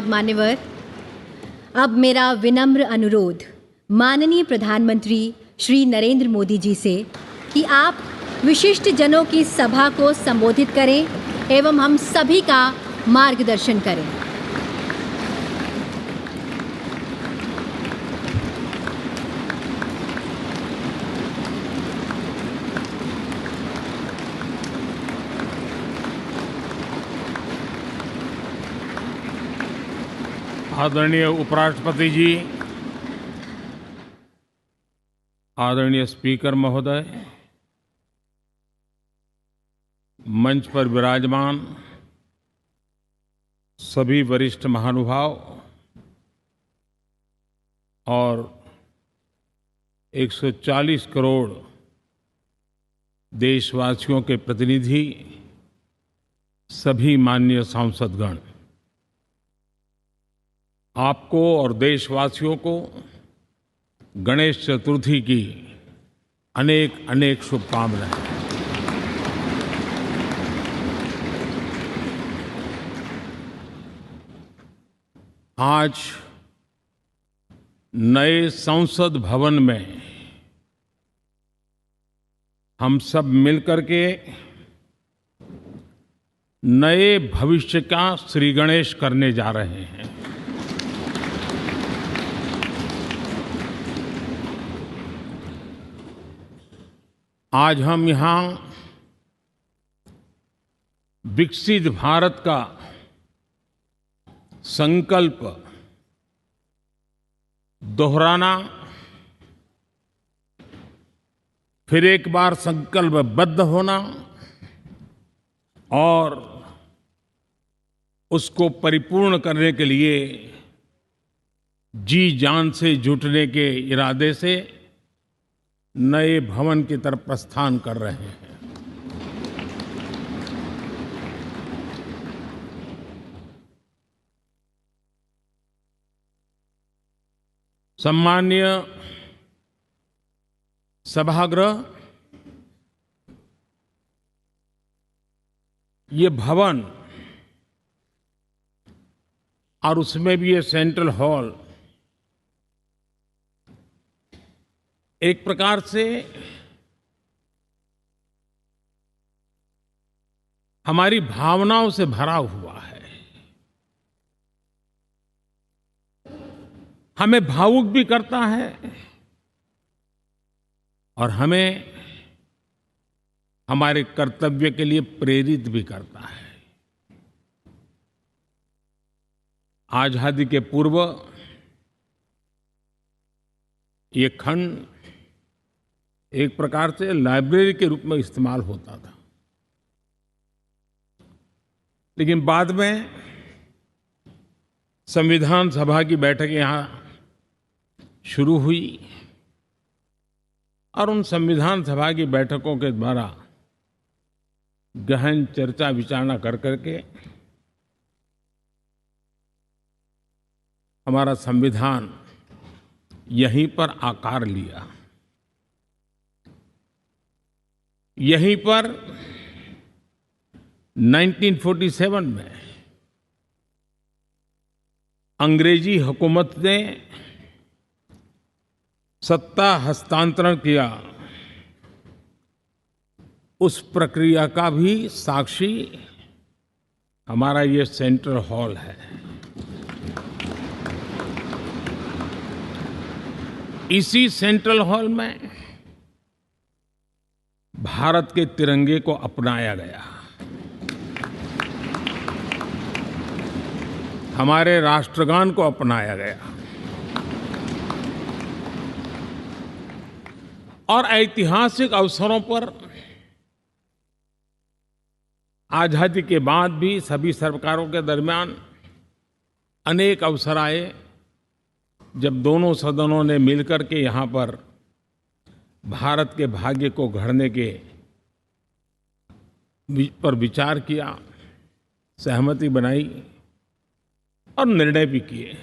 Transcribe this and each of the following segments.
मान्यवर, अब मेरा विनम्र अनुरोध माननीय प्रधानमंत्री श्री नरेंद्र मोदी जी से कि आप विशिष्ट जनों की सभा को संबोधित करें एवं हम सभी का मार्गदर्शन करें। आदरणीय उपराष्ट्रपति जी, आदरणीय स्पीकर महोदय, मंच पर विराजमान सभी वरिष्ठ महानुभाव और 140 करोड़ देशवासियों के प्रतिनिधि, सभी माननीय सांसदगण, आपको और देशवासियों को गणेश चतुर्थी की अनेक अनेक शुभकामनाएं। आज नए संसद भवन में हम सब मिलकर के नए भविष्य का श्री गणेश करने जा रहे हैं। आज हम यहाँ विकसित भारत का संकल्प दोहराना, फिर एक बार संकल्पबद्ध होना और उसको परिपूर्ण करने के लिए जी जान से जुटने के इरादे से नए भवन की तरफ प्रस्थान कर रहे हैं। सम्माननीय सभागृह, ये भवन और उसमें भी ये सेंट्रल हॉल एक प्रकार से हमारी भावनाओं से भरा हुआ है। हमें भावुक भी करता है और हमें हमारे कर्तव्य के लिए प्रेरित भी करता है। आजादी के पूर्व ये खंड एक प्रकार से लाइब्रेरी के रूप में इस्तेमाल होता था, लेकिन बाद में संविधान सभा की बैठक यहाँ शुरू हुई और उन संविधान सभा की बैठकों के द्वारा गहन चर्चा विचारणा कर करके हमारा संविधान यहीं पर आकार लिया। यहीं पर 1947 में अंग्रेजी हुकूमत ने सत्ता हस्तांतरण किया, उस प्रक्रिया का भी साक्षी हमारा ये सेंट्रल हॉल है। इसी सेंट्रल हॉल में भारत के तिरंगे को अपनाया गया, हमारे राष्ट्रगान को अपनाया गया और ऐतिहासिक अवसरों पर आजादी के बाद भी सभी सरकारों के दरमियान अनेक अवसर आए जब दोनों सदनों ने मिलकर के यहाँ पर भारत के भाग्य को गढ़ने के पर विचार किया, सहमति बनाई और निर्णय भी किए।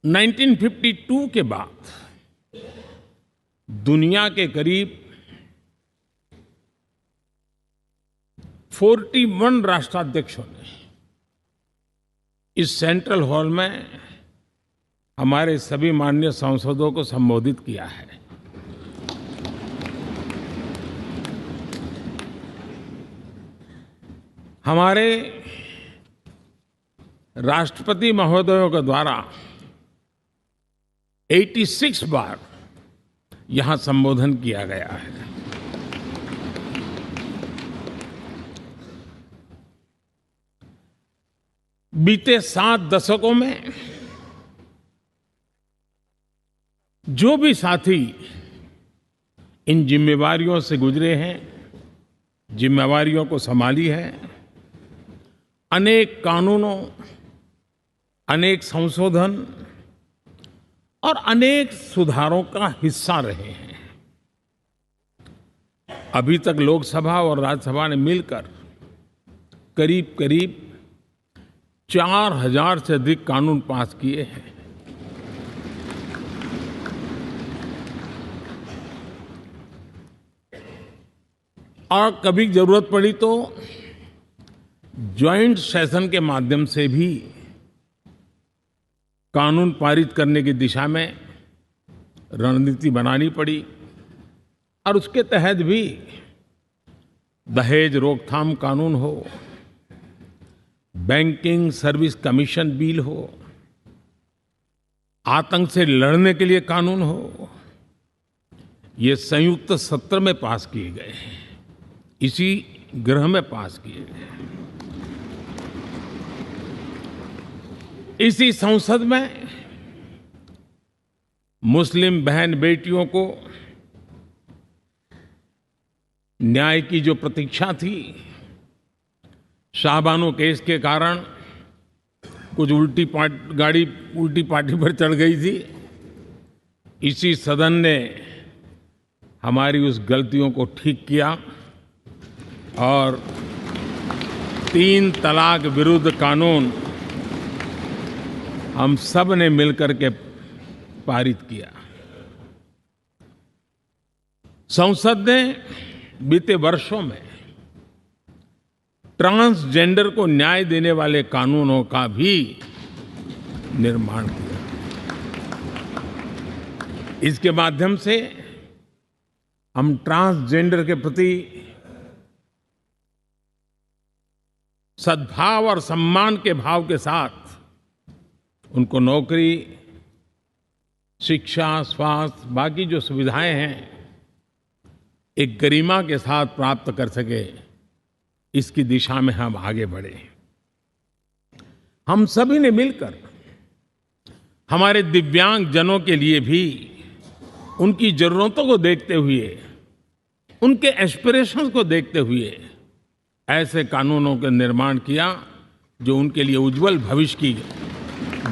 1952 के बाद दुनिया के करीब 41 राष्ट्राध्यक्षों ने इस सेंट्रल हॉल में हमारे सभी माननीय सांसदों को संबोधित किया है। हमारे राष्ट्रपति महोदयों के द्वारा 86 बार यहां संबोधन किया गया है। बीते 7 दशकों में जो भी साथी इन जिम्मेवारियों से गुजरे हैं, जिम्मेवारियों को संभाली है, अनेक कानूनों, अनेक संशोधन और अनेक सुधारों का हिस्सा रहे हैं। अभी तक लोकसभा और राज्यसभा ने मिलकर करीब करीब 4000 से अधिक कानून पास किए हैं। और कभी जरूरत पड़ी तो ज्वाइंट सेशन के माध्यम से भी कानून पारित करने की दिशा में रणनीति बनानी पड़ी और उसके तहत भी दहेज रोकथाम कानून हो, बैंकिंग सर्विस कमीशन बिल हो, आतंक से लड़ने के लिए कानून हो, ये संयुक्त सत्र में पास किए गए हैं, इसी गृह में पास किए गए। इसी संसद में मुस्लिम बहन बेटियों को न्याय की जो प्रतीक्षा थी, शाहबानो केस के कारण कुछ गाड़ी उल्टी पार्टी पर चढ़ गई थी। इसी सदन ने हमारी उस गलतियों को ठीक किया और 3 तलाक विरुद्ध कानून हम सब ने मिलकर के पारित किया। संसद ने बीते वर्षों में ट्रांसजेंडर को न्याय देने वाले कानूनों का भी निर्माण किया। इसके माध्यम से हम ट्रांसजेंडर के प्रति सद्भाव और सम्मान के भाव के साथ उनको नौकरी, शिक्षा, स्वास्थ्य, बाकी जो सुविधाएं हैं, एक गरिमा के साथ प्राप्त कर सके, इसकी दिशा में हम आगे बढ़े। हम सभी ने मिलकर हमारे दिव्यांग जनों के लिए भी उनकी जरूरतों को देखते हुए, उनके एस्पिरेशंस को देखते हुए ऐसे कानूनों का निर्माण किया जो उनके लिए उज्जवल भविष्य की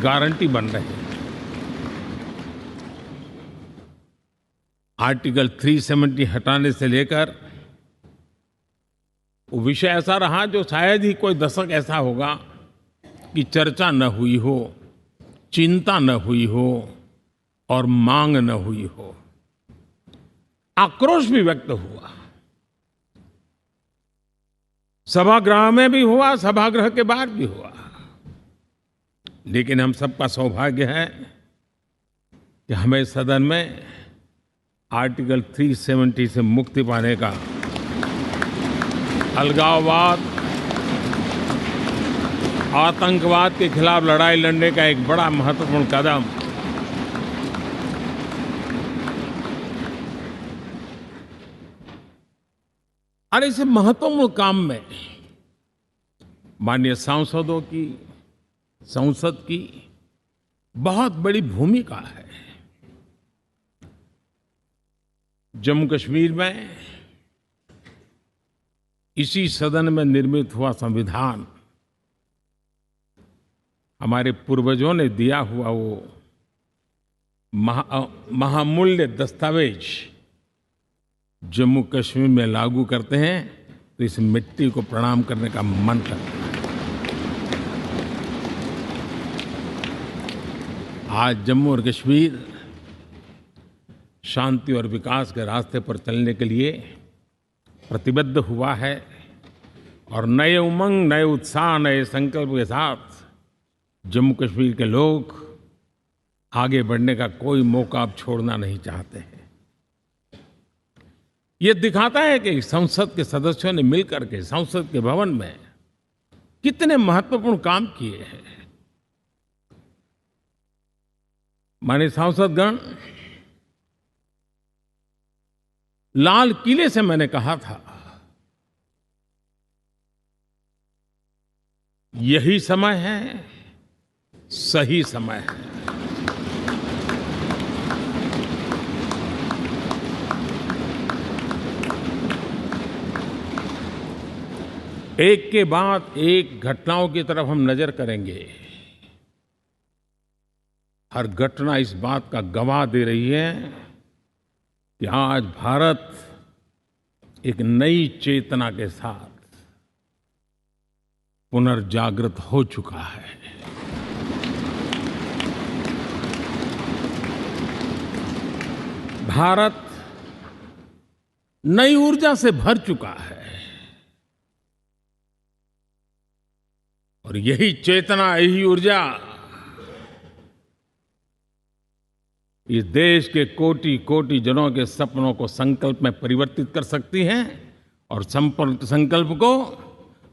गारंटी बन रहे हैं। आर्टिकल 370 हटाने से लेकर वो विषय ऐसा रहा जो शायद ही कोई दशक ऐसा होगा कि चर्चा न हुई हो, चिंता न हुई हो और मांग न हुई हो। आक्रोश भी व्यक्त हुआ, सभागृह में भी हुआ, सभागृह के बाहर भी हुआ। लेकिन हम सबका सौभाग्य है कि हमें सदन में आर्टिकल 370 से मुक्ति पाने का, अलगाववाद, आतंकवाद के खिलाफ लड़ाई लड़ने का एक बड़ा महत्वपूर्ण कदम और इस महत्वपूर्ण काम में माननीय सांसदों की, संसद की बहुत बड़ी भूमिका है। जम्मू कश्मीर में इसी सदन में निर्मित हुआ संविधान हमारे पूर्वजों ने दिया हुआ वो महामूल्य दस्तावेज जम्मू कश्मीर में लागू करते हैं तो इस मिट्टी को प्रणाम करने का मन करता है। आज जम्मू और कश्मीर शांति और विकास के रास्ते पर चलने के लिए प्रतिबद्ध हुआ है और नए उमंग, नए उत्साह, नए संकल्प के साथ जम्मू कश्मीर के लोग आगे बढ़ने का कोई मौका अब छोड़ना नहीं चाहते हैं। ये दिखाता है कि संसद के सदस्यों ने मिलकर के संसद के भवन में कितने महत्वपूर्ण काम किए हैं। माननीय सांसदगण, लाल किले से मैंने कहा था, यही समय है, सही समय है। एक के बाद एक घटनाओं की तरफ हम नजर करेंगे। हर घटना इस बात का गवाह दे रही है कि आज भारत एक नई चेतना के साथ पुनर्जागृत हो चुका है। भारत नई ऊर्जा से भर चुका है और यही चेतना, यही ऊर्जा इस देश के कोटि-कोटि जनों के सपनों को संकल्प में परिवर्तित कर सकती है और संकल्प को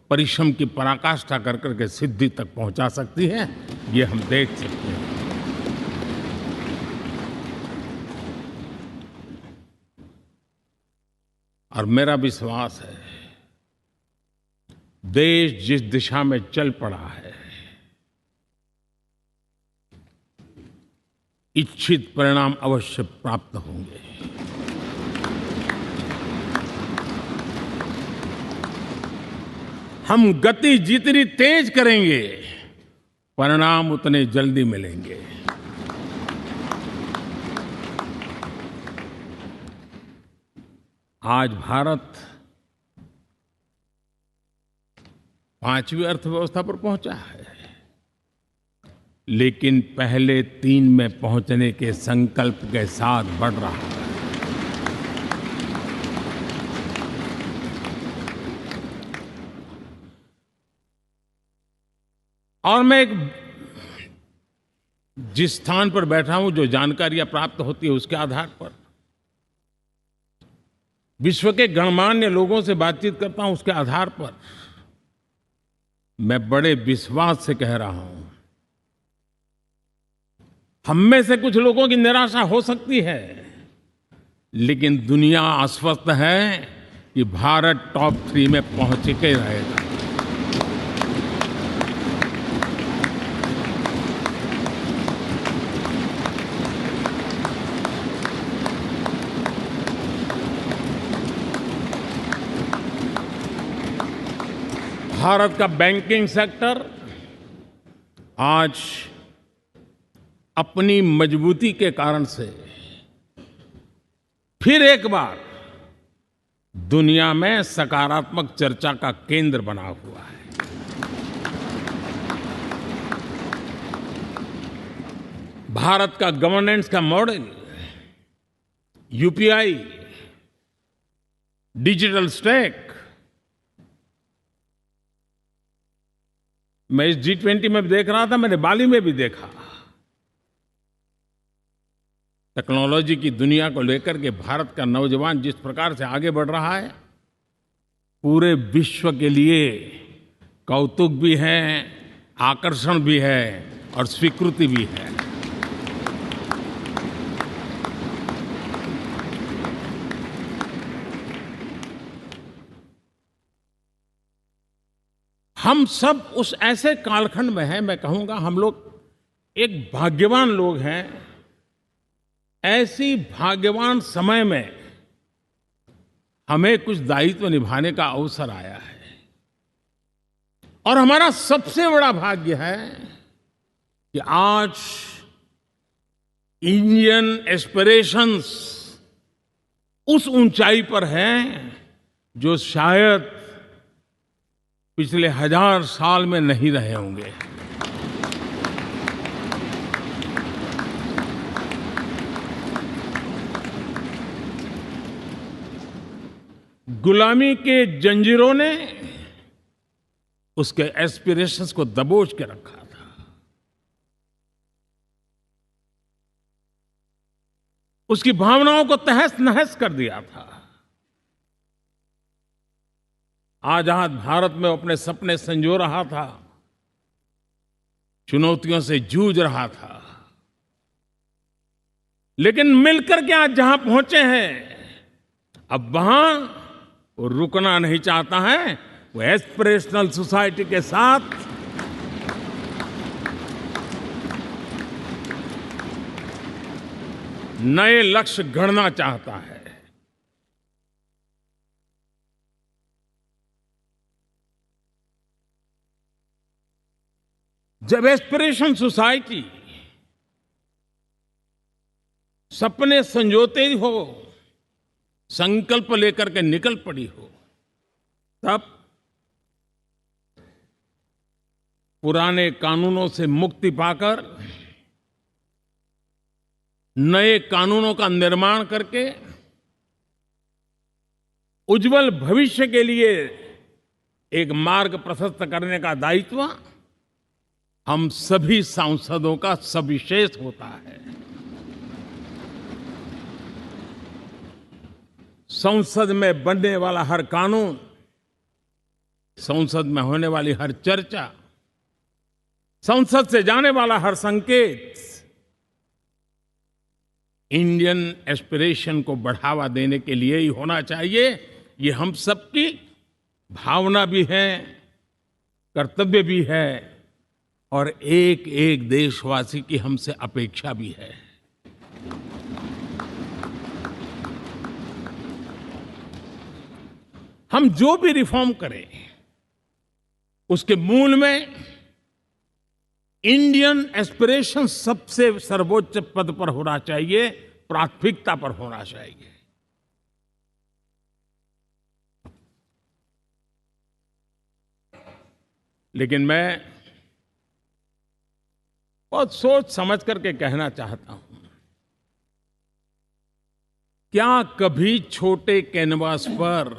परिश्रम की पराकाष्ठा कर करके सिद्धि तक पहुंचा सकती है। ये हम देख सकते हैं। और मेरा विश्वास है, देश जिस दिशा में चल पड़ा है, इच्छित परिणाम अवश्य प्राप्त होंगे। हम गति जितनी तेज करेंगे, परिणाम उतने जल्दी मिलेंगे। आज भारत 5वीं अर्थव्यवस्था पर पहुंचा है, लेकिन पहले 3 में पहुंचने के संकल्प के साथ बढ़ रहा है। और मैं जिस स्थान पर बैठा हूं, जो जानकारियां प्राप्त होती है, उसके आधार पर विश्व के गणमान्य लोगों से बातचीत करता हूं, उसके आधार पर मैं बड़े विश्वास से कह रहा हूं, हम में से कुछ लोगों की निराशा हो सकती है, लेकिन दुनिया आश्वस्त है कि भारत टॉप 3 में पहुंच के रहेगा। भारत का बैंकिंग सेक्टर आज अपनी मजबूती के कारण से फिर एक बार दुनिया में सकारात्मक चर्चा का केंद्र बना हुआ है। भारत का गवर्नेंस का मॉडल, यूपीआई, डिजिटल स्टैक, मैं इस G20 में भी देख रहा था, मैंने बाली में भी देखा। टेक्नोलॉजी की दुनिया को लेकर के भारत का नौजवान जिस प्रकार से आगे बढ़ रहा है, पूरे विश्व के लिए कौतुक भी है, आकर्षण भी है और स्वीकृति भी है। हम सब उस ऐसे कालखंड में हैं, मैं कहूंगा हम लोग एक भाग्यवान लोग हैं। ऐसी भाग्यवान समय में हमें कुछ दायित्व निभाने का अवसर आया है और हमारा सबसे बड़ा भाग्य है कि आज इंडियन एस्पिरेशंस उस ऊंचाई पर हैं जो शायद पिछले 1000 साल में नहीं रहे होंगे। गुलामी के जंजीरों ने उसके एस्पिरेशंस को दबोच के रखा था। उसकी भावनाओं को तहस नहस कर दिया था। आजाद भारत में अपने सपने संजो रहा था, चुनौतियों से जूझ रहा था, लेकिन मिलकर के आज जहां पहुंचे हैं, अब वहां वो रुकना नहीं चाहता है। वो एस्पिरेशनल सोसाइटी के साथ नए लक्ष्य गढ़ना चाहता है। जब एस्पिरेशन सोसाइटी सपने संजोते ही हो, संकल्प लेकर के निकल पड़ी हो, तब पुराने कानूनों से मुक्ति पाकर नए कानूनों का निर्माण करके उज्जवल भविष्य के लिए एक मार्ग प्रशस्त करने का दायित्व हम सभी सांसदों का सविशेष होता है। संसद में बनने वाला हर कानून, संसद में होने वाली हर चर्चा, संसद से जाने वाला हर संकेत इंडियन एस्पिरेशन को बढ़ावा देने के लिए ही होना चाहिए। ये हम सबकी भावना भी है, कर्तव्य भी है और एक एक देशवासी की हमसे अपेक्षा भी है। हम जो भी रिफॉर्म करें, उसके मूल में इंडियन एस्पिरेशन सबसे सर्वोच्च पद पर होना चाहिए, प्राथमिकता पर होना चाहिए। लेकिन मैं बहुत सोच समझ करके कहना चाहता हूं, क्या कभी छोटे कैनवास पर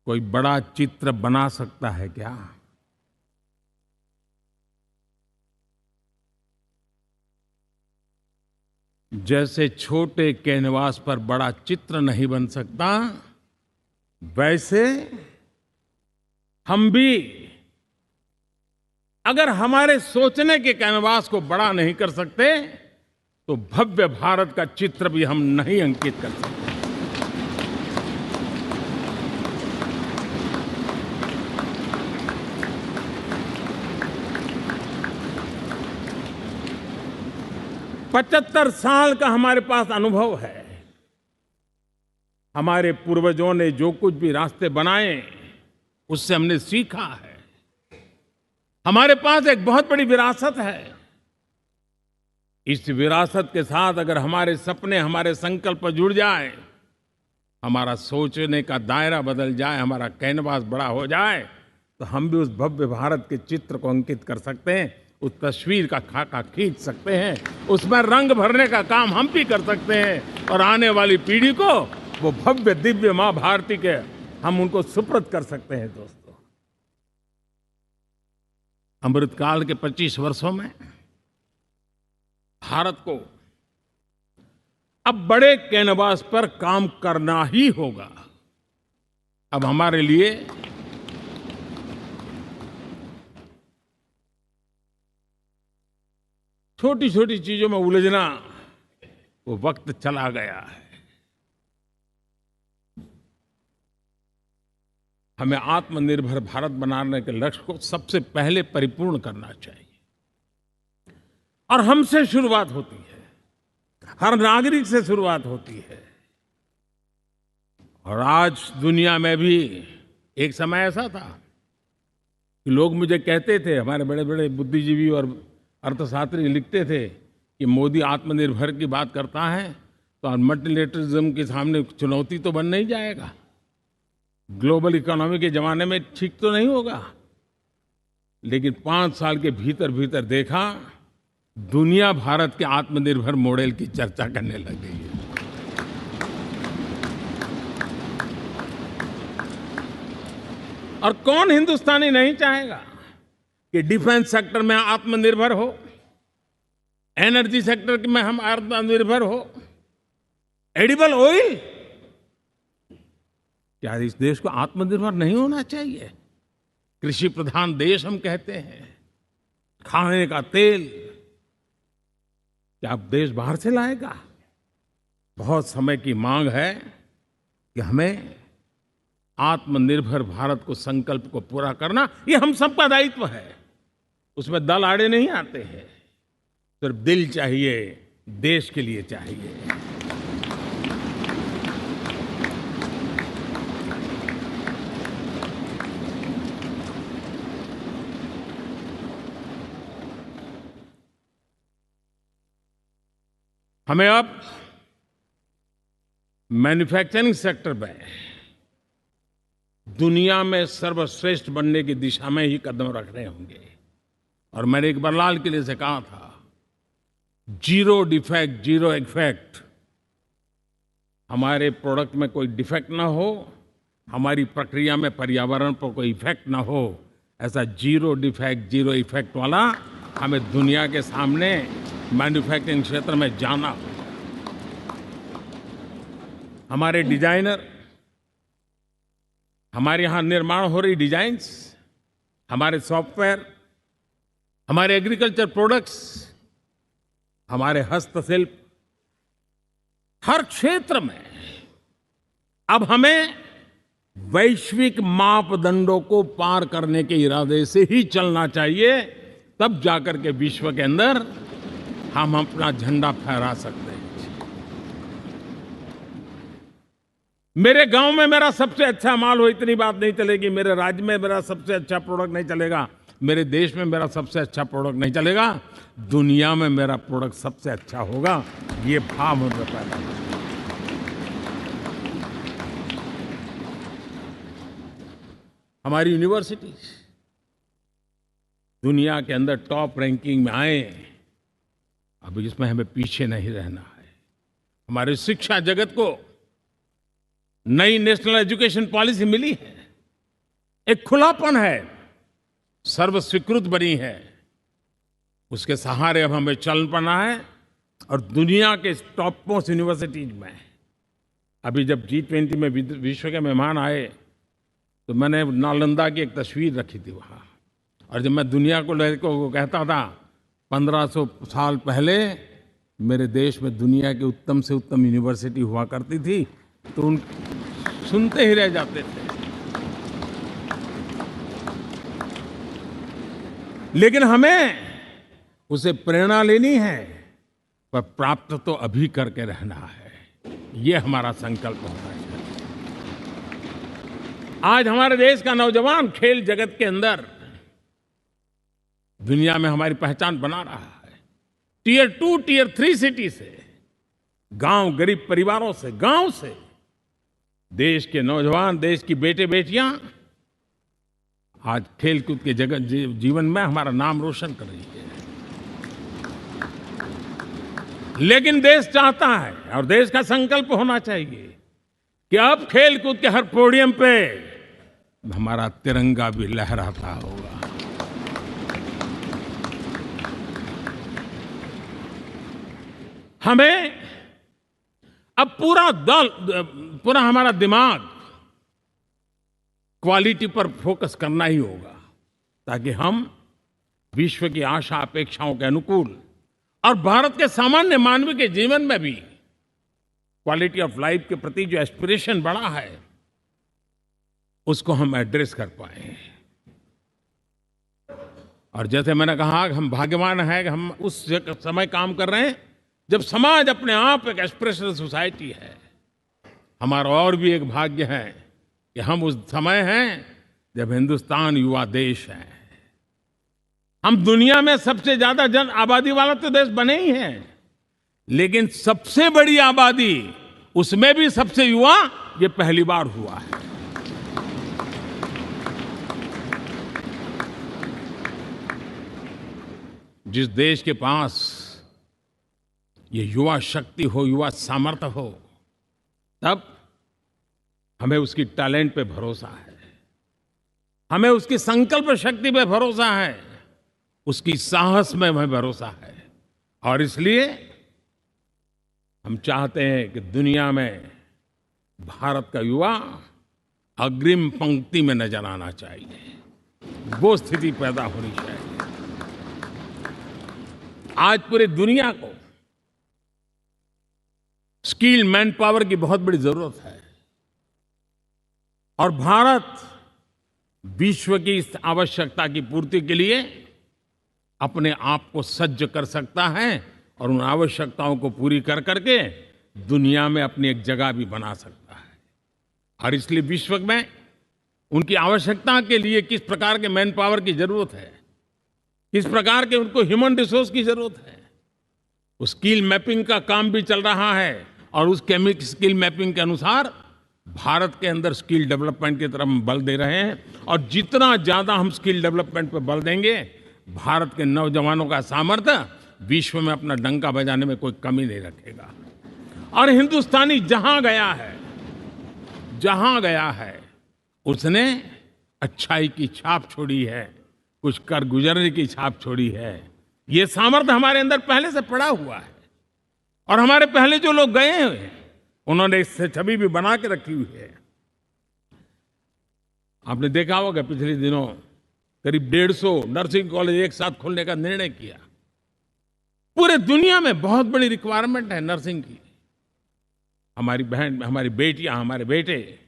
कोई बड़ा चित्र बना सकता है क्या? जैसे छोटे कैनवास पर बड़ा चित्र नहीं बन सकता, वैसे हम भी अगर हमारे सोचने के कैनवास को बड़ा नहीं कर सकते, तो भव्य भारत का चित्र भी हम नहीं अंकित कर सकते। पचहत्तर साल का हमारे पास अनुभव है। हमारे पूर्वजों ने जो कुछ भी रास्ते बनाए, उससे हमने सीखा है। हमारे पास एक बहुत बड़ी विरासत है। इस विरासत के साथ अगर हमारे सपने, हमारे संकल्प जुड़ जाए, हमारा सोचने का दायरा बदल जाए, हमारा कैनवास बड़ा हो जाए, तो हम भी उस भव्य भारत के चित्र को अंकित कर सकते हैं, उस तस्वीर का खाका खींच सकते हैं, उसमें रंग भरने का काम हम भी कर सकते हैं और आने वाली पीढ़ी को वो भव्य दिव्य मां भारती के हम उनको सुपुर्द कर सकते हैं। दोस्तों, अमृतकाल के 25 वर्षों में भारत को अब बड़े कैनवास पर काम करना ही होगा। अब हमारे लिए छोटी छोटी चीजों में उलझना, वो वक्त चला गया है। हमें आत्मनिर्भर भारत बनाने के लक्ष्य को सबसे पहले परिपूर्ण करना चाहिए और हमसे शुरुआत होती है, हर नागरिक से शुरुआत होती है। और आज दुनिया में भी एक समय ऐसा था कि लोग मुझे कहते थे, हमारे बड़े बड़े बुद्धिजीवी और अर्थशास्त्री लिखते थे कि मोदी आत्मनिर्भर की बात करता है तो मल्टीलेटरलिज्म के सामने चुनौती तो बन नहीं जाएगा, ग्लोबल इकोनॉमी के जमाने में ठीक तो नहीं होगा। लेकिन 5 साल के भीतर भीतर देखा, दुनिया भारत के आत्मनिर्भर मॉडल की चर्चा करने लग गई है। और कौन हिंदुस्तानी नहीं चाहेगा कि डिफेंस सेक्टर में आत्मनिर्भर हो, एनर्जी सेक्टर में हम आत्मनिर्भर हो, एडिबल ऑयल, क्या इस देश को आत्मनिर्भर नहीं होना चाहिए? कृषि प्रधान देश हम कहते हैं। खाने का तेल क्या देश बाहर से लाएगा? बहुत समय की मांग है कि हमें आत्मनिर्भर भारत को संकल्प को पूरा करना, ये हम सबका दायित्व है। उसमें दल आड़े नहीं आते हैं, सिर्फ दिल चाहिए, देश के लिए चाहिए। हमें अब मैन्युफैक्चरिंग सेक्टर में दुनिया में सर्वश्रेष्ठ बनने की दिशा में ही कदम रखने होंगे। और मैंने एक बार लाल किले से कहा था, जीरो डिफेक्ट जीरो इफेक्ट। हमारे प्रोडक्ट में कोई डिफेक्ट ना हो, हमारी प्रक्रिया में पर्यावरण पर कोई इफेक्ट ना हो, ऐसा जीरो डिफेक्ट जीरो इफेक्ट वाला हमें दुनिया के सामने मैन्युफैक्चरिंग क्षेत्र में जाना हो। हमारे डिजाइनर, हमारे यहाँ निर्माण हो रही डिजाइन्स, हमारे सॉफ्टवेयर, हमारे एग्रीकल्चर प्रोडक्ट्स, हमारे हस्तशिल्प, हर क्षेत्र में अब हमें वैश्विक मापदंडों को पार करने के इरादे से ही चलना चाहिए, तब जाकर के विश्व के अंदर हम अपना झंडा फहरा सकते हैं। मेरे गांव में मेरा सबसे अच्छा माल हो, इतनी बात नहीं चलेगी। मेरे राज्य में मेरा सबसे अच्छा प्रोडक्ट नहीं चलेगा, मेरे देश में मेरा सबसे अच्छा प्रोडक्ट नहीं चलेगा, दुनिया में मेरा प्रोडक्ट सबसे अच्छा होगा, ये भाव मुझे पैदा होगा। हमारी यूनिवर्सिटीज दुनिया के अंदर टॉप रैंकिंग में आए, अब इसमें हमें पीछे नहीं रहना है। हमारे शिक्षा जगत को नई नेशनल एजुकेशन पॉलिसी मिली है, एक खुलापन है, सर्वस्वीकृत बनी है। उसके सहारे अब हमें चल पड़ना है। और दुनिया के टॉप मोस्ट यूनिवर्सिटीज में अभी जब G20 में विश्व के मेहमान आए तो मैंने नालंदा की एक तस्वीर रखी थी वहाँ। और जब मैं दुनिया को कहता था 1500 साल पहले मेरे देश में दुनिया की उत्तम से उत्तम यूनिवर्सिटी हुआ करती थी, तो उन सुनते ही रह जाते थे। लेकिन हमें उसे प्रेरणा लेनी है, पर प्राप्त तो अभी करके रहना है। ये हमारा संकल्प होना चाहिए। आज हमारे देश का नौजवान खेल जगत के अंदर दुनिया में हमारी पहचान बना रहा है। टियर 2, टियर 3 सिटी से, गांव, गरीब परिवारों से, गांव से देश के नौजवान, देश की बेटे बेटियां आज खेलकूद के जगत जीवन में हमारा नाम रोशन कर रही है। लेकिन देश चाहता है और देश का संकल्प होना चाहिए कि अब खेलकूद के हर पोडियम पे हमारा तिरंगा भी लहराता होगा। हमें अब पूरा हमारा दिमाग क्वालिटी पर फोकस करना ही होगा, ताकि हम विश्व की आशा अपेक्षाओं के अनुकूल और भारत के सामान्य मानव के जीवन में भी क्वालिटी ऑफ लाइफ के प्रति जो एस्पिरेशन बढ़ा है, उसको हम एड्रेस कर पाए। और जैसे मैंने कहा कि हम भाग्यवान हैं कि हम उस समय काम कर रहे हैं जब समाज अपने आप एक एस्पिरेशनल सोसाइटी है। हमारा और भी एक भाग्य है कि हम उस समय हैं जब हिंदुस्तान युवा देश है। हम दुनिया में सबसे ज्यादा जन आबादी वाला तो देश बने ही हैं, लेकिन सबसे बड़ी आबादी, उसमें भी सबसे युवा, ये पहली बार हुआ है। जिस देश के पास ये युवा शक्ति हो, युवा सामर्थ्य हो, तब हमें उसकी टैलेंट पे भरोसा है। हमें उसकी संकल्प शक्ति पे भरोसा है, उसकी साहस में हमें भरोसा है। और इसलिए हम चाहते हैं कि दुनिया में भारत का युवा अग्रिम पंक्ति में नजर आना चाहिए, वो स्थिति पैदा होनी चाहिए। आज पूरी दुनिया को स्किल्ड मैन पावर की बहुत बड़ी जरूरत है और भारत विश्व की इस आवश्यकता की पूर्ति के लिए अपने आप को सज्ज कर सकता है और उन आवश्यकताओं को पूरी कर करके दुनिया में अपनी एक जगह भी बना सकता है। और इसलिए विश्व में उनकी आवश्यकता के लिए किस प्रकार के मैन पावर की जरूरत है, किस प्रकार के उनको ह्यूमन रिसोर्स की जरूरत है, उस स्किल मैपिंग का काम भी चल रहा है और उस स्किल मैपिंग के अनुसार भारत के अंदर स्किल डेवलपमेंट की तरफ हम बल दे रहे हैं। और जितना ज्यादा हम स्किल डेवलपमेंट पर बल देंगे, भारत के नौजवानों का सामर्थ्य विश्व में अपना डंका बजाने में कोई कमी नहीं रखेगा। और हिंदुस्तानी जहां गया है उसने अच्छाई की छाप छोड़ी है, कुछ कर गुजरने की छाप छोड़ी है। ये सामर्थ्य हमारे अंदर पहले से पड़ा हुआ है और हमारे पहले जो लोग गए हैं उन्होंने इससे छवि भी बना के रखी हुई है। आपने देखा होगा पिछले दिनों करीब 150 नर्सिंग कॉलेज एक साथ खोलने का निर्णय किया। पूरे दुनिया में बहुत बड़ी रिक्वायरमेंट है नर्सिंग की। हमारी बहन, हमारी बेटियां, हमारे बेटे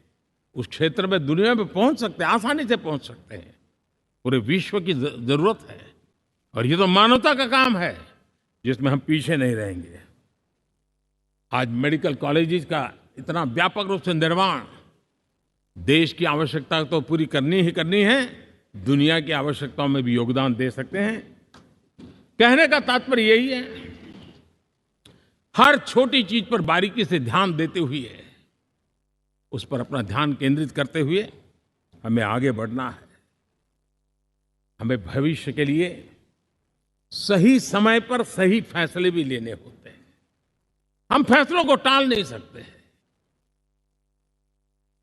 उस क्षेत्र में दुनिया में पहुंच सकते हैं, आसानी से पहुंच सकते हैं। पूरे विश्व की जरूरत है और ये तो मानवता का काम है जिसमें हम पीछे नहीं रहेंगे। आज मेडिकल कॉलेजेस का इतना व्यापक रूप से निर्माण देश की आवश्यकता तो पूरी करनी ही करनी है, दुनिया की आवश्यकताओं में भी योगदान दे सकते हैं। कहने का तात्पर्य यही है, हर छोटी चीज पर बारीकी से ध्यान देते हुए, उस पर अपना ध्यान केंद्रित करते हुए हमें आगे बढ़ना है। हमें भविष्य के लिए सही समय पर सही फैसले भी लेने होते हैं। हम फैसलों को टाल नहीं सकते हैं।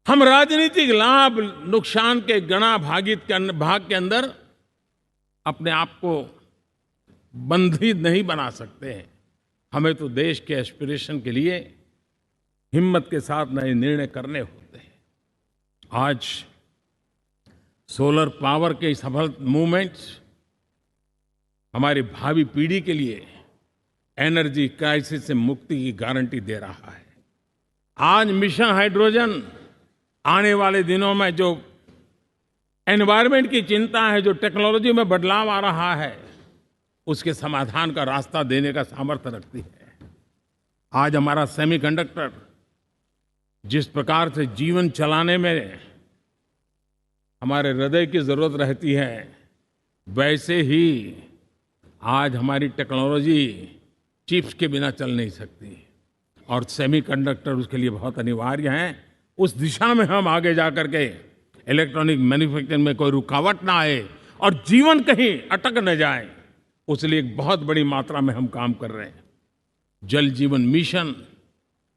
हम राजनीतिक लाभ नुकसान के गणा भाग के अंदर अपने आप को बंधित नहीं बना सकते हैं। हमें तो देश के एस्पिरेशन के लिए हिम्मत के साथ नए निर्णय करने होते हैं। आज सोलर पावर के सफल मूवमेंट्स हमारी भावी पीढ़ी के लिए एनर्जी क्राइसिस से मुक्ति की गारंटी दे रहा है। आज मिशन हाइड्रोजन आने वाले दिनों में जो एनवायरनमेंट की चिंता है, जो टेक्नोलॉजी में बदलाव आ रहा है, उसके समाधान का रास्ता देने का सामर्थ्य रखती है। आज हमारा सेमीकंडक्टर जिस प्रकार से जीवन चलाने में हमारे हृदय की जरूरत रहती है, वैसे ही आज हमारी टेक्नोलॉजी चिप्स के बिना चल नहीं सकती और सेमीकंडक्टर उसके लिए बहुत अनिवार्य हैं। उस दिशा में हम आगे जाकर के इलेक्ट्रॉनिक मैन्युफैक्चरिंग में कोई रुकावट ना आए और जीवन कहीं अटक न जाए, उसलिए एक बहुत बड़ी मात्रा में हम काम कर रहे हैं। जल जीवन मिशन,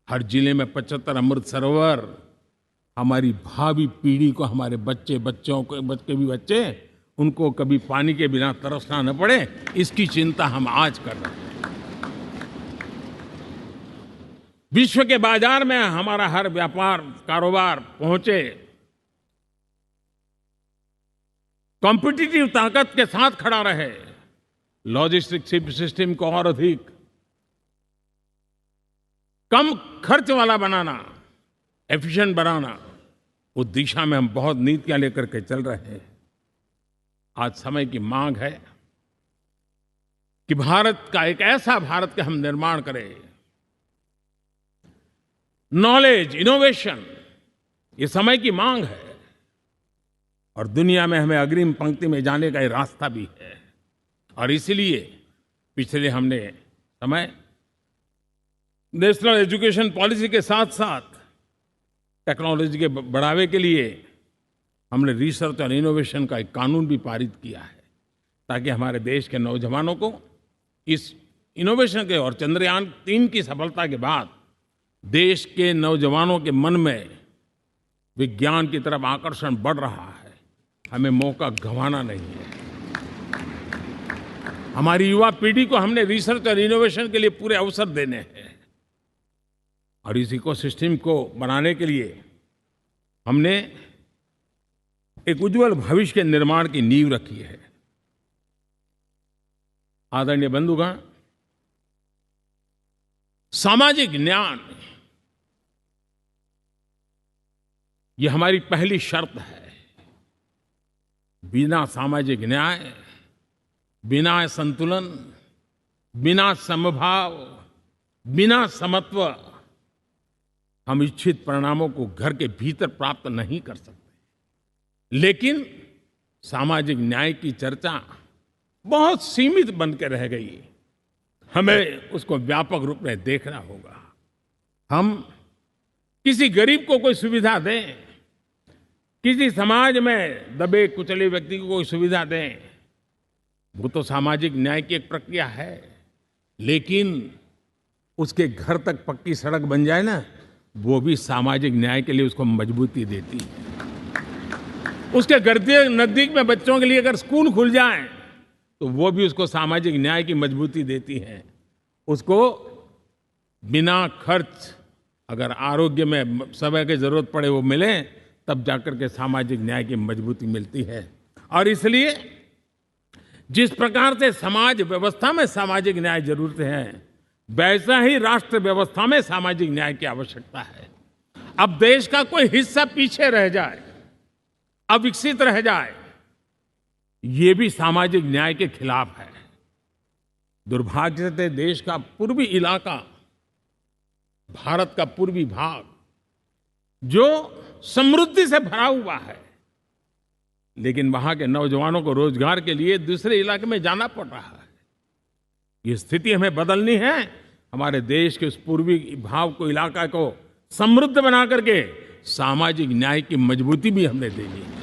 हर जिले में 75 अमृत सरोवर, हमारी भावी पीढ़ी को, हमारे बच्चे उनको कभी पानी के बिना तरसना न पड़े, इसकी चिंता हम आज कर रहे हैं। विश्व के बाजार में हमारा हर व्यापार कारोबार पहुंचे, कॉम्पिटिटिव ताकत के साथ खड़ा रहे, लॉजिस्टिक सिस्टम को और अधिक कम खर्च वाला बनाना, एफिशिएंट बनाना, उस दिशा में हम बहुत नीतियां लेकर के चल रहे हैं। आज समय की मांग है कि भारत का एक ऐसा भारत का हम निर्माण करें। नॉलेज, इनोवेशन, ये समय की मांग है और दुनिया में हमें अग्रिम पंक्ति में जाने का ये रास्ता भी है। और इसलिए पिछले हमने समय नेशनल एजुकेशन पॉलिसी के साथ साथ टेक्नोलॉजी के बढ़ावे के लिए हमने रिसर्च और इनोवेशन का एक कानून भी पारित किया है, ताकि हमारे देश के नौजवानों को इस इनोवेशन के और चंद्रयान 3 की सफलता के बाद देश के नौजवानों के मन में विज्ञान की तरफ आकर्षण बढ़ रहा है। हमें मौका गंवाना नहीं है। हमारी युवा पीढ़ी को हमने रिसर्च और इनोवेशन के लिए पूरे अवसर देने हैं और इस इकोसिस्टम को बनाने के लिए हमने एक उज्जवल भविष्य के निर्माण की नींव रखी है। आदरणीय बंधुगण, सामाजिक न्याय ये हमारी पहली शर्त है। बिना सामाजिक न्याय, बिना संतुलन, बिना समभाव, बिना समत्व हम इच्छित परिणामों को घर के भीतर प्राप्त नहीं कर सकते। लेकिन सामाजिक न्याय की चर्चा बहुत सीमित बन के रह गई। हमें उसको व्यापक रूप में देखना होगा। हम किसी गरीब को कोई सुविधा दें, किसी समाज में दबे कुचले व्यक्ति को कोई सुविधा दें, वो तो सामाजिक न्याय की एक प्रक्रिया है। लेकिन उसके घर तक पक्की सड़क बन जाए ना, वो भी सामाजिक न्याय के लिए उसको मजबूती देती है। उसके घर के नजदीक में बच्चों के लिए अगर स्कूल खुल जाए तो वो भी उसको सामाजिक न्याय की मजबूती देती है। उसको बिना खर्च अगर आरोग्य में समय की जरूरत पड़े वो मिले, तब जाकर के सामाजिक न्याय की मजबूती मिलती है। और इसलिए जिस प्रकार से समाज व्यवस्था में सामाजिक न्याय जरूरत है, वैसा ही राष्ट्र व्यवस्था में सामाजिक न्याय की आवश्यकता है। अब देश का कोई हिस्सा पीछे रह जाए, अविकसित रह जाए, ये भी सामाजिक न्याय के खिलाफ है। दुर्भाग्य से देश का पूर्वी इलाका, भारत का पूर्वी भाग जो समृद्धि से भरा हुआ है, लेकिन वहां के नौजवानों को रोजगार के लिए दूसरे इलाके में जाना पड़ रहा है। ये स्थिति हमें बदलनी है। हमारे देश के उस पूर्वी भाग को, इलाका को समृद्ध बना करके सामाजिक न्याय की मजबूती भी हमने देनी है।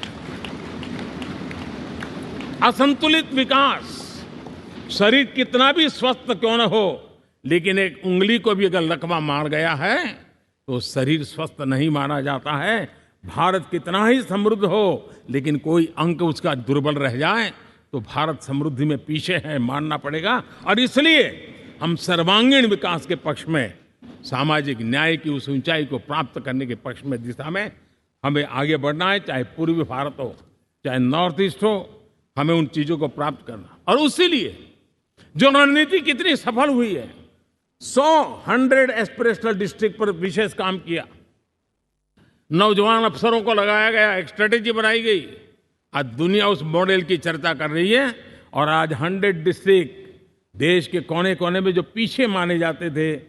असंतुलित विकास, शरीर कितना भी स्वस्थ क्यों न हो, लेकिन एक उंगली को भी अगर लकवा मार गया है तो शरीर स्वस्थ नहीं माना जाता है। भारत कितना ही समृद्ध हो, लेकिन कोई अंग उसका दुर्बल रह जाए तो भारत समृद्धि में पीछे है, मानना पड़ेगा। और इसलिए हम सर्वांगीण विकास के पक्ष में, सामाजिक न्याय की उस ऊंचाई को प्राप्त करने के पक्ष में, दिशा में हमें आगे बढ़ना है। चाहे पूर्वी भारत हो, चाहे नॉर्थ ईस्ट हो, हमें उन चीजों को प्राप्त करना। और उसी लिए जो रणनीति कितनी सफल हुई है, 100 एस्पिरेशनल डिस्ट्रिक्ट पर विशेष काम किया, नौजवान अफसरों को लगाया गया, एक स्ट्रेटेजी बनाई गई। आज दुनिया उस मॉडल की चर्चा कर रही है और आज 100 डिस्ट्रिक्ट देश के कोने कोने में जो पीछे माने जाते थे,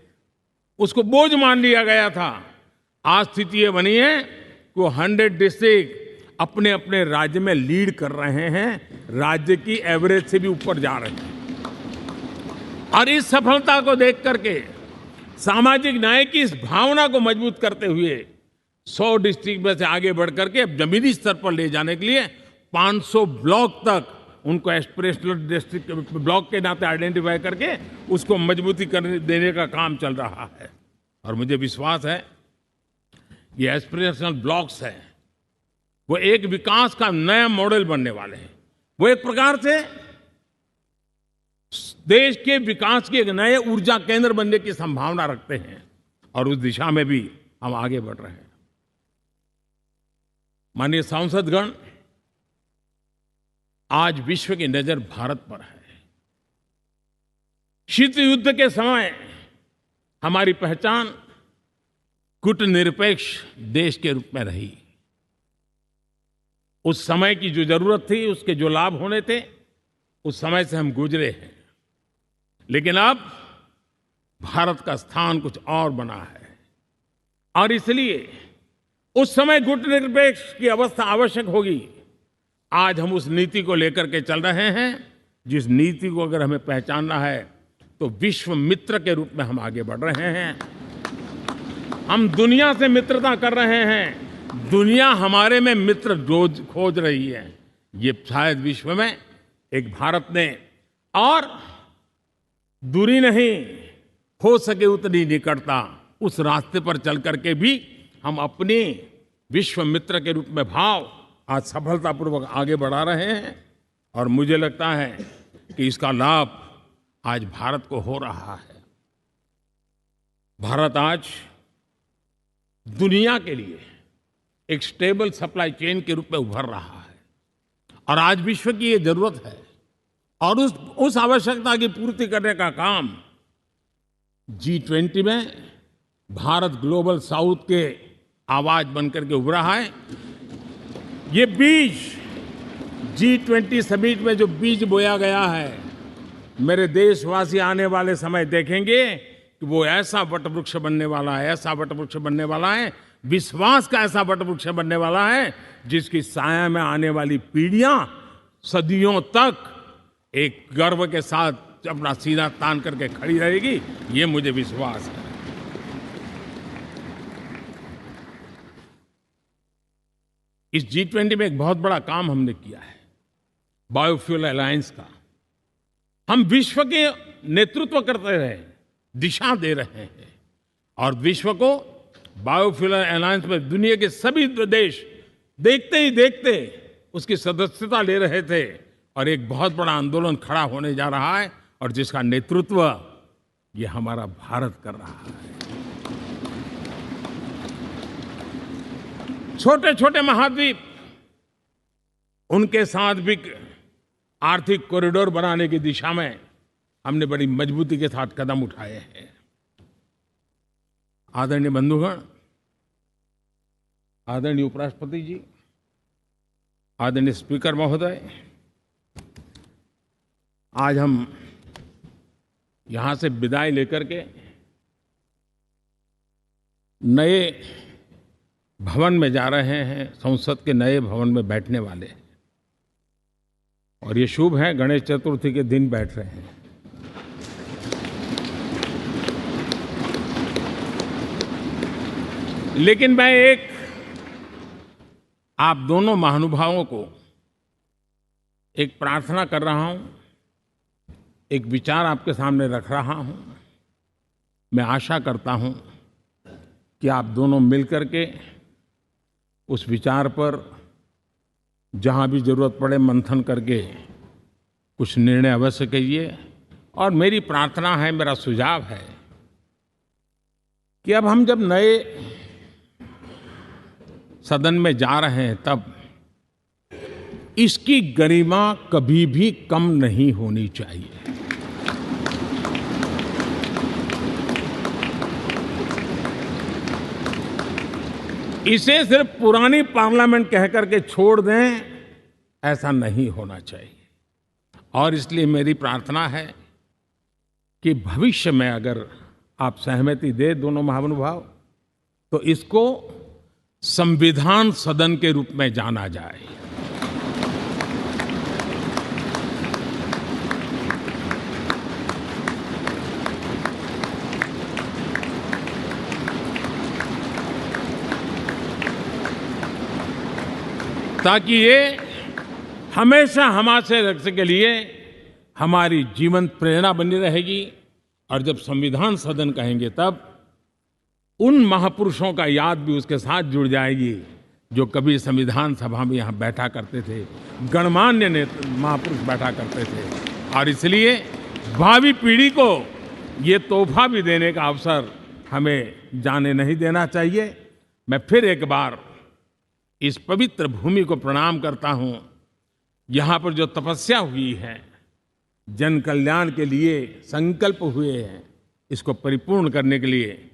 उसको बोझ मान लिया गया था। आज स्थिति ये बनी है कि वो 100 डिस्ट्रिक्ट अपने अपने राज्य में लीड कर रहे हैं, राज्य की एवरेज से भी ऊपर जा रहे हैं। और इस सफलता को देख करके, सामाजिक न्याय की इस भावना को मजबूत करते हुए 100 डिस्ट्रिक्ट में से आगे बढ़ करके अब जमीनी स्तर पर ले जाने के लिए 500 ब्लॉक तक उनको एस्पिरेशनल डिस्ट्रिक्ट ब्लॉक के नाते आइडेंटिफाई करके उसको मजबूती करने देने का काम चल रहा है। और मुझे विश्वास है ये एस्पिरेशनल ब्लॉक्स हैं, वो एक विकास का नया मॉडल बनने वाले हैं। वो एक प्रकार से देश के विकास के एक नए ऊर्जा केंद्र बनने की संभावना रखते हैं और उस दिशा में भी हम आगे बढ़ रहे हैं। माननीय सांसदगण, आज विश्व की नजर भारत पर है। शीत युद्ध के समय हमारी पहचान कूटनिरपेक्ष देश के रूप में रही। उस समय की जो जरूरत थी, उसके जो लाभ होने थे, उस समय से हम गुजरे हैं। लेकिन अब भारत का स्थान कुछ और बना है और इसलिए उस समय कूटनिरपेक्ष की अवस्था आवश्यक होगी। आज हम उस नीति को लेकर के चल रहे हैं, जिस नीति को अगर हमें पहचानना है तो विश्व मित्र के रूप में हम आगे बढ़ रहे हैं। हम दुनिया से मित्रता कर रहे हैं, दुनिया हमारे में मित्र खोज रही है। ये शायद विश्व में एक भारत ने, और दूरी नहीं, हो सके उतनी निकटता, उस रास्ते पर चल करके भी हम अपने विश्व मित्र के रूप में भाव आज सफलतापूर्वक आगे बढ़ा रहे हैं और मुझे लगता है कि इसका लाभ आज भारत को हो रहा है। भारत आज दुनिया के लिए एक स्टेबल सप्लाई चेन के रूप में उभर रहा है और आज विश्व की ये जरूरत है और उस आवश्यकता की पूर्ति करने का काम G20 में भारत ग्लोबल साउथ के आवाज बनकर के उभरा है। ये बीज G20 समिट में जो बीज बोया गया है, मेरे देशवासी आने वाले समय देखेंगे कि वो ऐसा वटवृक्ष बनने वाला है, ऐसा वटवृक्ष बनने वाला है, विश्वास का ऐसा वटवृक्ष बनने वाला है जिसकी साया में आने वाली पीढ़ियां सदियों तक एक गर्व के साथ अपना सीना तान करके खड़ी रहेगी, ये मुझे विश्वास है। इस G20 में एक बहुत बड़ा काम हमने किया है, बायोफ्यूल अलायंस का। हम विश्व के नेतृत्व करते रहे, दिशा दे रहे हैं और विश्व को बायोफ्यूल अलायंस में दुनिया के सभी देश देखते ही देखते उसकी सदस्यता ले रहे थे और एक बहुत बड़ा आंदोलन खड़ा होने जा रहा है और जिसका नेतृत्व ये हमारा भारत कर रहा है। छोटे छोटे महाद्वीप, उनके साथ भी आर्थिक कॉरिडोर बनाने की दिशा में हमने बड़ी मजबूती के साथ कदम उठाए हैं। आदरणीय बंधुगण, आदरणीय उपराष्ट्रपति जी, आदरणीय स्पीकर महोदय, आज हम यहां से विदाई लेकर के नए भवन में जा रहे हैं, संसद के नए भवन में बैठने वाले हैं और ये शुभ है, गणेश चतुर्थी के दिन बैठ रहे हैं। लेकिन मैं एक आप दोनों महानुभावों को एक प्रार्थना कर रहा हूं, एक विचार आपके सामने रख रहा हूं। मैं आशा करता हूं कि आप दोनों मिलकर के उस विचार पर जहां भी जरूरत पड़े मंथन करके कुछ निर्णय अवश्य कीजिए। और मेरी प्रार्थना है, मेरा सुझाव है कि अब हम जब नए सदन में जा रहे हैं तब इसकी गरिमा कभी भी कम नहीं होनी चाहिए। इसे सिर्फ पुरानी पार्लियामेंट कह करके छोड़ दें, ऐसा नहीं होना चाहिए। और इसलिए मेरी प्रार्थना है कि भविष्य में अगर आप सहमति दे दोनों महानुभाव, तो इसको संविधान सदन के रूप में जाना जाए। ताकि ये हमेशा हमारे के लिए हमारी जीवन प्रेरणा बनी रहेगी। और जब संविधान सदन कहेंगे तब उन महापुरुषों का याद भी उसके साथ जुड़ जाएगी जो कभी संविधान सभा में यहाँ बैठा करते थे, गणमान्य महापुरुष बैठा करते थे। और इसलिए भावी पीढ़ी को ये तोहफा भी देने का अवसर हमें जाने नहीं देना चाहिए। मैं फिर एक बार इस पवित्र भूमि को प्रणाम करता हूँ। यहाँ पर जो तपस्या हुई है, जन कल्याण के लिए संकल्प हुए हैं, इसको परिपूर्ण करने के लिए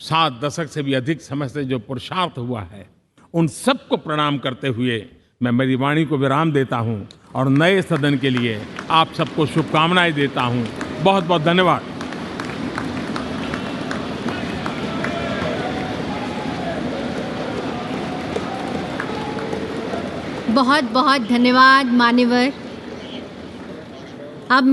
7 दशक से भी अधिक समय से जो पुरुषार्थ हुआ है, उन सबको प्रणाम करते हुए मैं मेरी वाणी को विराम देता हूँ और नए सदन के लिए आप सबको शुभकामनाएं देता हूँ। बहुत बहुत धन्यवाद। बहुत बहुत धन्यवाद मान्यवर। अब